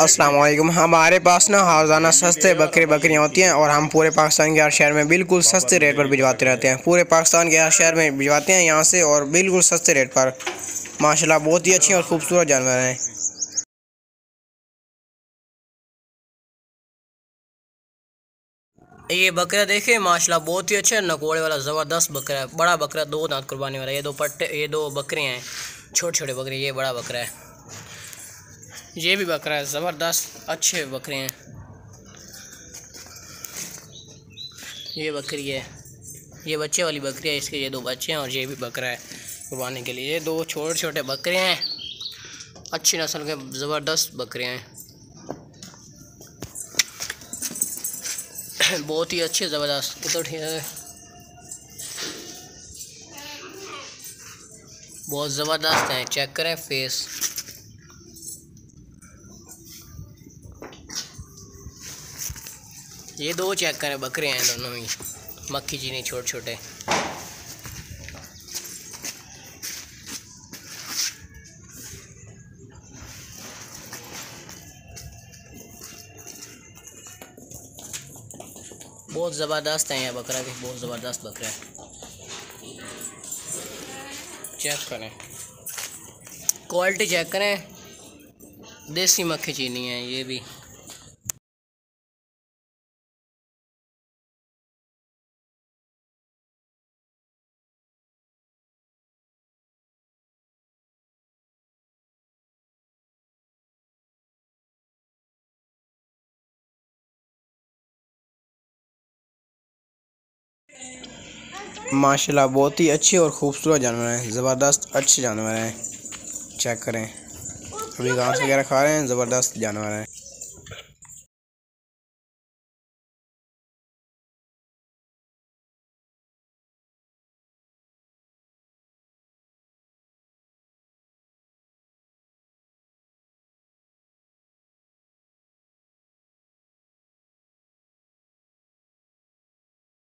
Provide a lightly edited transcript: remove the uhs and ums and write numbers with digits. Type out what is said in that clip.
अस्सलाम वालेकुम। हमारे पास ना रोज़ाना सस्ते बकरियाँ होती हैं और हम पूरे पाकिस्तान के हर शहर में बिल्कुल सस्ते रेट पर भिजवाते रहते हैं। पूरे पाकिस्तान के हर शहर में भिजवाते हैं यहाँ से, और बिल्कुल सस्ते रेट पर। माशाल्लाह बहुत ही अच्छी और ख़ूबसूरत जानवर हैं। ये बकरा देखे माशाल्लाह बहुत ही अच्छा है, नकोड़े वाला ज़बरदस्त बकरा है। बड़ा बकरा, 2 दांत कुर्बानी वाला। ये 2 पट्टे, ये 2 बकरे हैं, छोटे छोटे बकरे। ये बड़ा बकरा है, ये भी बकरा है, ज़बरदस्त अच्छे बकरे हैं। ये बकरी है, ये बच्चे वाली बकरी है, इसके ये 2 बच्चे हैं, और ये भी बकरा है कुर्बानी के लिए। ये 2 छोटे छोटे बकरे हैं, अच्छी नस्ल के ज़बरदस्त बकरे हैं। बहुत ही अच्छे ज़बरदस्त। तो ठीक है, बहुत ज़बरदस्त हैं। चेक करें फेस। ये 2 चेक करें बकरे हैं, दोनों ही मक्खी चीनी छोटे छोटे। बहुत ज़बरदस्त है, यह बकरा भी बहुत ज़बरदस्त बकरा है। चेक करें क्वालिटी, चेक करें। देसी मक्खी चीनी है ये भी। माशाल्लाह बहुत ही अच्छे और ख़ूबसूरत जानवर हैं, ज़बरदस्त अच्छे जानवर हैं। चेक करें, अभी घास वगैरह खा रहे हैं, ज़बरदस्त जानवर हैं।